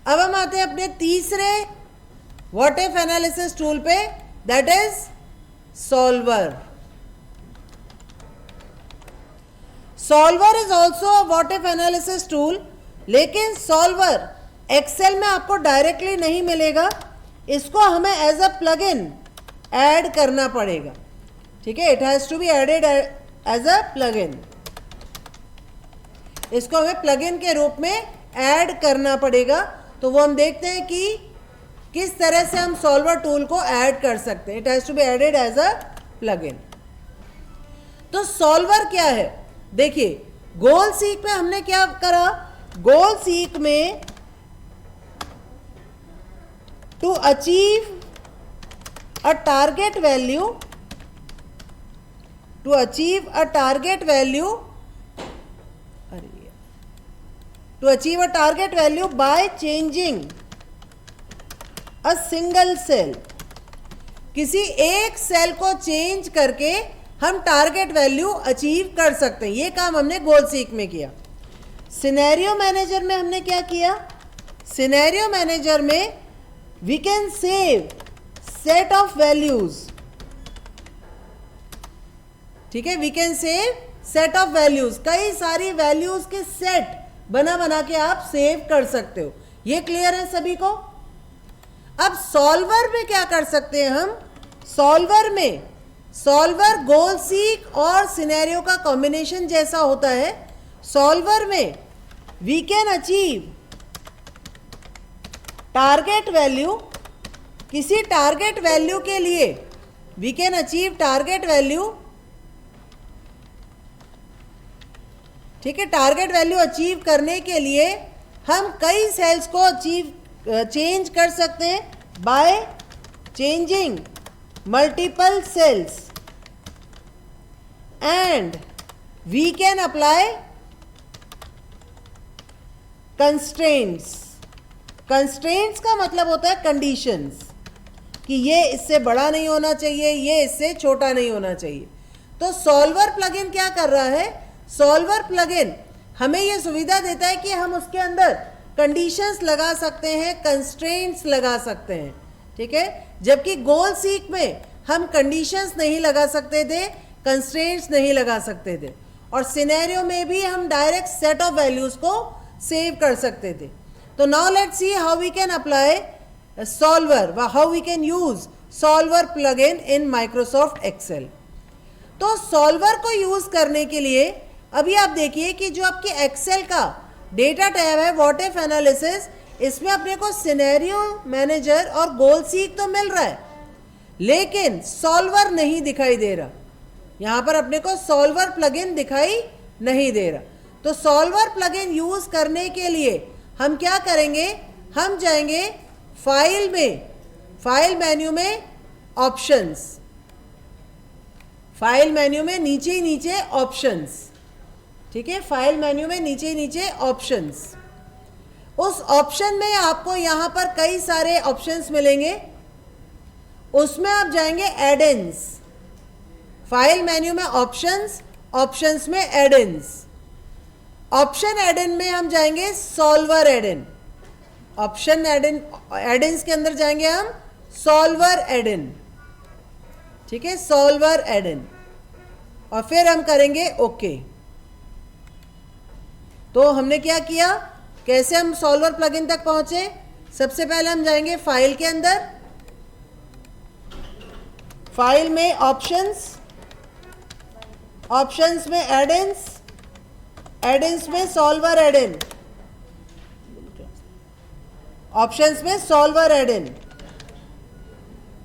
अब हम आते हैं अपने तीसरे व्हाट इफ एनालिसिस टूल पे, that is solver. Solver is also a what if analysis tool, लेकिन सॉल्वर एक्सेल में आपको डायरेक्टली नहीं मिलेगा, इसको हमें एज अ प्लगइन ऐड करना पड़ेगा. ठीक है, it has to be added as a plugin. इसको हमें प्लगइन के रूप में ऐड करना पड़ेगा. तो वो हम देखते हैं कि किस तरह से हम सॉल्वर टूल को ऐड कर सकते हैं. It has to be added as a plugin. तो सॉल्वर क्या है, देखिए गोल सीक में हमने क्या करा, गोल सीक में to achieve a target value, to achieve a target value, to achieve a target value by changing a single cell. किसी एक सेल को चेंज करके हम टारगेट वैल्यू अचीव कर सकते हैं. ये काम हमने गोल सीक में किया. सिनेरियो मैनेजर में हमने क्या किया, सिनेरियो मैनेजर में we can save set of values. ठीक है, we can save set of values. कई सारी वैल्यूज के सेट बना बना के आप सेव कर सकते हो. ये क्लियर है सभी को. अब सॉल्वर में क्या कर सकते हैं हम, सॉल्वर में, सॉल्वर गोल सीक और सिनेरियो का कॉम्बिनेशन जैसा होता है. सॉल्वर में we can achieve target value, किसी टारगेट वैल्यू के लिए we can achieve target value. ठीक है, टारगेट वैल्यू अचीव करने के लिए हम कई सेल्स को चेंज कर सकते हैं by changing multiple cells, and we can apply constraints. Constraints का मतलब होता है कंडीशंस, कि ये इससे बड़ा नहीं होना चाहिए, ये इससे छोटा नहीं होना चाहिए. तो सॉल्वर प्लगइन क्या कर रहा है, सॉल्वर प्लगइन हमें ये सुविधा देता है कि हम उसके अंदर कंडीशंस लगा सकते हैं, कंस्ट्रेंट्स लगा सकते हैं. ठीक है, जबकि गोल सीक में हम कंडीशंस नहीं लगा सकते थे, कंस्ट्रेंट्स नहीं लगा सकते थे, और सिनेरियो में भी हम डायरेक्ट सेट ऑफ वैल्यूज को सेव कर सकते थे. तो now let's see how we can apply solver, how we can use solver plugin in Microsoft Excel. तो सॉल्वर को यूज करने के लिए अभी आप देखिए कि जो आपके एक्सेल का डेटा टैब है व्हाट इफ एनालिसिस, इसमें अपने को सिनेरियो मैनेजर और गोल सीक तो मिल रहा है, लेकिन सॉल्वर नहीं दिखाई दे रहा. यहां पर अपने को सॉल्वर प्लगइन दिखाई नहीं दे रहा. तो सॉल्वर प्लगइन यूज करने के लिए हम क्या करेंगे, हम जाएंगे फाइल में, फाइल मेन्यू में ऑप्शंस, फाइल मेन्यू में नीचे ही नीचे ऑप्शंस. ठीक है, फाइल मेन्यू में नीचे ही नीचे ऑप्शंस. उस ऑप्शन में आपको यहां पर कई सारे ऑप्शंस मिलेंगे, उसमें आप जाएंगे एड-इन्स. फाइल मेन्यू में ऑप्शंस, ऑप्शंस में एड-इन्स. ऑप्शन एड-इन में हम जाएंगे सॉल्वर एड-इन. ऑप्शन एड-इन, एड-इन्स के अंदर जाएंगे हम सॉल्वर एड-इन. ठीक है, सॉल्वर एड-इन, और फिर हम करेंगे ओके. तो हमने क्या किया, कैसे हम सॉल्वर प्लगइन तक पहुंचे. सबसे पहले हम जाएंगे फाइल के अंदर, फाइल में ऑप्शंस, ऑप्शंस में एड-इन्स, एड-इन्स में सॉल्वर एड-इन, ऑप्शंस में सॉल्वर एड-इन.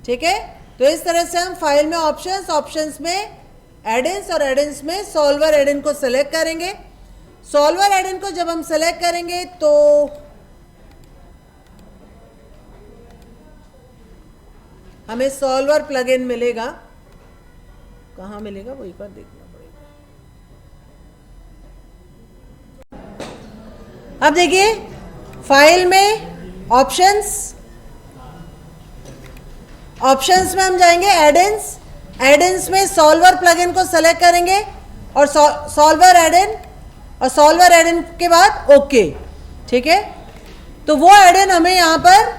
ठीक है, तो इस तरह से हम फाइल में ऑप्शंस, ऑप्शंस में एड-इन्स और एड-इन्स में सॉल्वर एड-इन को सेलेक्ट करेंगे. सॉल्वर एड-इन को जब हम सेलेक्ट करेंगे तो हमें सॉल्वर प्लगइन मिलेगा. कहाँ मिलेगा वो एक बार देखना पड़ेगा. अब देखिए फाइल में ऑप्शंस, ऑप्शंस में हम जाएंगे एड-इन्स, एड-इन्स में सॉल्वर प्लगइन को सेलेक्ट करेंगे और सॉल्वर एड-इन, और सॉल्वर एड-इन के बाद ओके. ठीक है, तो वो एडिन हमें यहाँ पर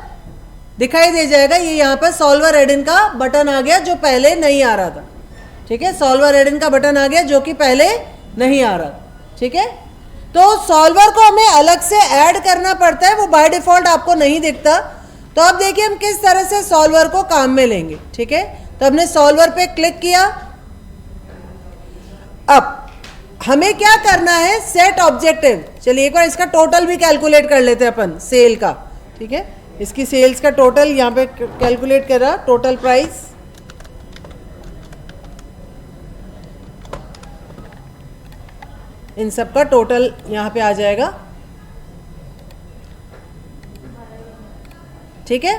दिखाई दे जाएगा। ये यहाँ पर सॉल्वर एडिन का बटन आ गया जो पहले नहीं आ रहा था। ठीक है, सॉल्वर एडिन का बटन आ गया जो कि पहले नहीं आ रहा। ठीक है, तो सॉल्वर को हमें अलग से ऐड करना पड़ता है, वो बाय डिफॉल्ट आपको नहीं दिखता। तो अब देखिए हम किस तरह से सॉल्वर को काम में लेंगे। ठीक है, तो हमने सॉल्वर पे क्लिक किया। अब हमें क्या करना है, सेट ऑब्जेक्टिव। चलिए एक बार इसका टोटल भी कैलकुलेट कर लेते हैं अपन, सेल का। ठीक है, इसकी सेल्स का टोटल यहाँ पे कैलकुलेट करा, टोटल प्राइस। इन सब का टोटल यहाँ पे आ जाएगा। ठीक है,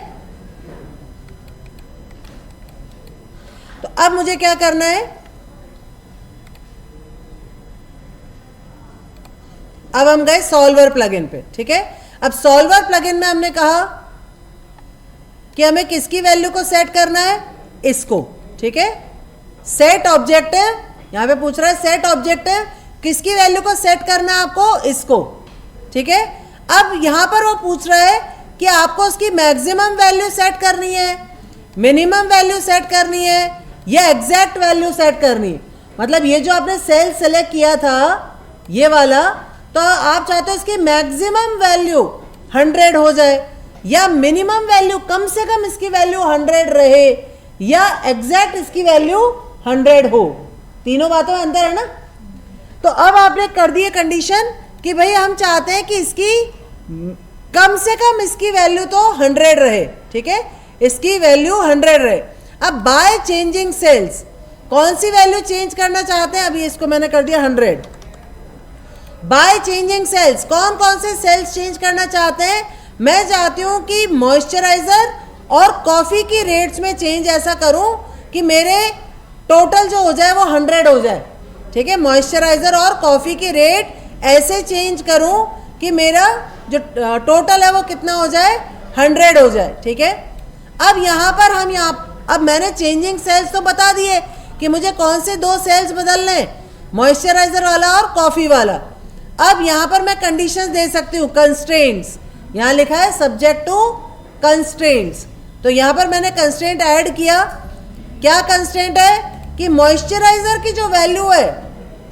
तो अब मुझे क्या करना है, अब हम गए सॉल्वर प्लगइन पे। ठीक है, अब सॉल्वर प्लगइन में हमने कहा कि हमें किसकी वैल्यू को सेट करना है, इसको। ठीक है, सेट ऑब्जेक्टिव, यहां पे पूछ रहा है सेट ऑब्जेक्टिव, किसकी वैल्यू को सेट करना है आपको, इसको। ठीक है, अब यहां पर वो पूछ रहा है कि आपको उसकी मैक्सिमम वैल्यू सेट करनी है, मिनिमम वैल्यू सेट करनी है, या एग्जैक्ट वैल्यू सेट करनी है। मतलब ये जो आपने सेल सेलेक्ट किया था ये वाला, तो आप चाहते हो इसकी मैक्सिमम वैल्यू 100 हो जाए, या मिनिमम वैल्यू कम से कम इसकी वैल्यू 100 रहे, या एग्जैक्ट इसकी वैल्यू 100 हो। तीनों बातों में अंतर है ना। तो अब आपने कर दिए कंडीशन कि भाई हम चाहते हैं कि इसकी कम से कम इसकी वैल्यू तो 100 रहे। ठीक है, इसकी वैल्यू 100 रहे। अब बाय चेंजिंग सेल्स कौन सी वैल्यू चेंज करना चाहते हैं, अभी इसको मैंने कर दिया 100। बाय चेंजिंग सेल्स कौन कौन से सेल्स चेंज करना चाहते हैं, मैं चाहती हूं कि मॉइस्चराइजर और कॉफी की रेट्स में चेंज ऐसा करूं कि मेरे टोटल जो हो जाए वो 100 हो जाए। ठीक है, मॉइस्चराइजर और कॉफी की रेट ऐसे चेंज करूं कि मेरा जो टोटल है वो कितना हो जाए, 100 हो जाए। ठीक है, अब यहाँ पर हम अब मैंने चेंजिंग सेल्स तो बता दिए कि मुझे कौन से दो सेल्स बदलने हैं, मॉइस्चराइजर वाला और कॉफी वाला। अब यहाँ पर मैं कंडीशंस दे सकती हूँ, कंस्ट्रेंट्स, यहाँ लिखा है सब्जेक्ट टू कंस्ट्रेंट्स। तो यहाँ पर मैंने कंस्ट्रेंट ऐड किया। क्या कंस्ट्रेंट है कि मॉइस्चराइजर की जो वैल्यू है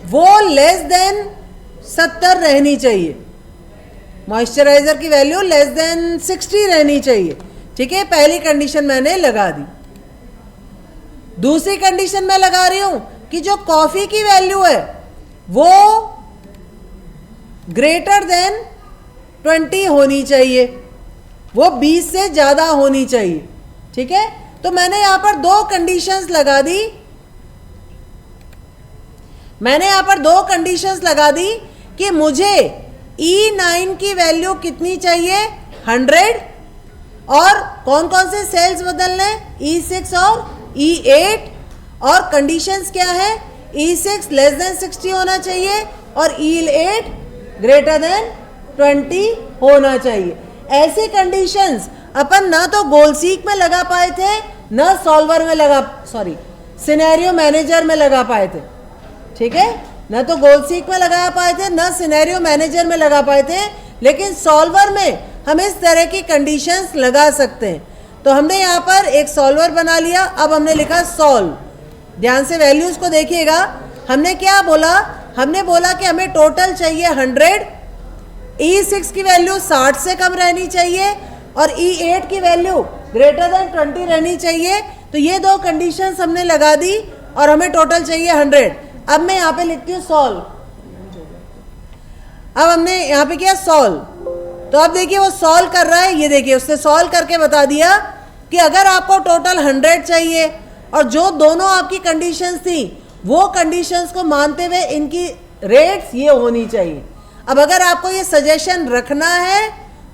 वो लेस देन 70 रहनी चाहिए, मॉइस्चराइजर की वैल्यू लेस देन 60 रहनी चाहिए। ठीक है, पहली कंडीशन मैंने लगा दी। दूसरी कंडीशन मैं लगा रही हूं कि जो कॉफी की वैल्यू है वो ग्रेटर देन 20 होनी चाहिए, वो 20 से ज़्यादा होनी चाहिए। ठीक है, तो मैंने यहाँ पर दो कंडीशंस लगा दी। मैंने यहाँ पर दो कंडीशंस लगा दी कि मुझे E9 की वैल्यू कितनी चाहिए, 100, और कौन कौन से सेल्स बदलने, E6 और E8, और कंडीशंस क्या है, E6 लेस देन 60 होना चाहिए और E8 ग्रेटर देन 20 होना चाहिए। ऐसी कंडीशंस अपन ना तो गोल सीक में लगा पाए थे, ना सॉल्वर में सिनेरियो मैनेजर में लगा पाए थे। ठीक है, ना तो गोल सीक में लगा पाए थे, ना सिनेरियो मैनेजर में लगा पाए थे, लेकिन सॉल्वर में हम इस तरह की कंडीशंस लगा सकते हैं। तो हमने यहाँ पर एक सॉल्वर बना लिया। अब हमने लिखा सॉल्व। ध्यान से वैल्यूज को देखिएगा। हमने क्या बोला, हमने बोला कि हमें टोटल चाहिए 100, E6 की वैल्यू 60 से कम रहनी चाहिए और E8 की वैल्यू ग्रेटर देन 20 रहनी चाहिए। तो ये दो कंडीशंस हमने लगा दी और हमें टोटल चाहिए 100। अब मैं यहाँ पे लिखती हूँ सॉल्व। अब हमने यहाँ पे किया सॉल्व, तो अब देखिए वो सॉल्व कर रहा है। ये देखिए उसने सॉल्व करके बता दिया कि अगर आपको टोटल 100 चाहिए और जो दोनों आपकी कंडीशंस थी वो कंडीशंस को मानते हुए इनकी रेट्स ये होनी चाहिए। अब अगर आपको ये सजेशन रखना है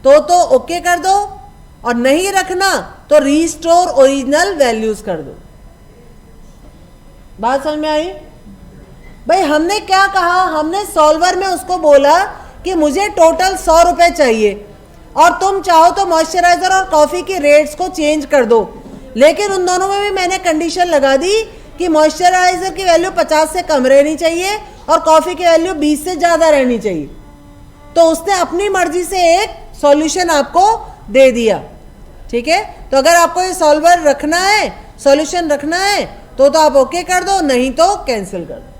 तो ओके कर दो, और नहीं रखना तो रीस्टोर ओरिजिनल वैल्यूज कर दो। बात समझ में आई? भाई हमने क्या कहा, हमने सॉल्वर में उसको बोला कि मुझे टोटल 100 रुपए चाहिए और तुम चाहो तो मॉइस्चराइजर और कॉफी की रेट्स को चेंज कर दो, लेकिन उन दोनों में भी मैंने कंडीशन लगा दी कि मॉइस्चराइजर की वैल्यू 50 से कम रहनी चाहिए और कॉफी की वैल्यू 20 से ज़्यादा रहनी चाहिए। तो उसने अपनी मर्जी से एक सॉल्यूशन आपको दे दिया, ठीक है। तो अगर आपको ये सॉल्वर रखना है, सॉल्यूशन रखना है तो आप ओके कर दो, नहीं तो कैंसिल कर दो,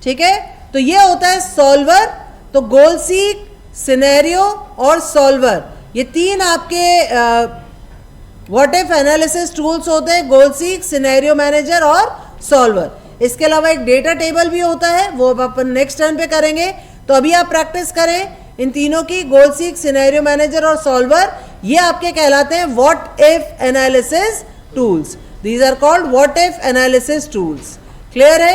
ठीक है। तो ये होता है सॉल्वर। तो गोल सीक, सिनेरियो और सॉल्वर, ये तीन आपके व्हाट इफ एनालिसिस टूल्स होते हैं, गोल सीक, सिनेरियो मैनेजर और सॉल्वर। इसके अलावा एक डेटा टेबल भी होता है, वो अपन नेक्स्ट टर्न पे करेंगे। तो अभी आप प्रैक्टिस करें इन तीनों की, गोल सीक, सिनेरियो मैनेजर और सॉल्वर, ये आपके कहलाते हैं what if analysis tools. These are called what if analysis tools. Clear है?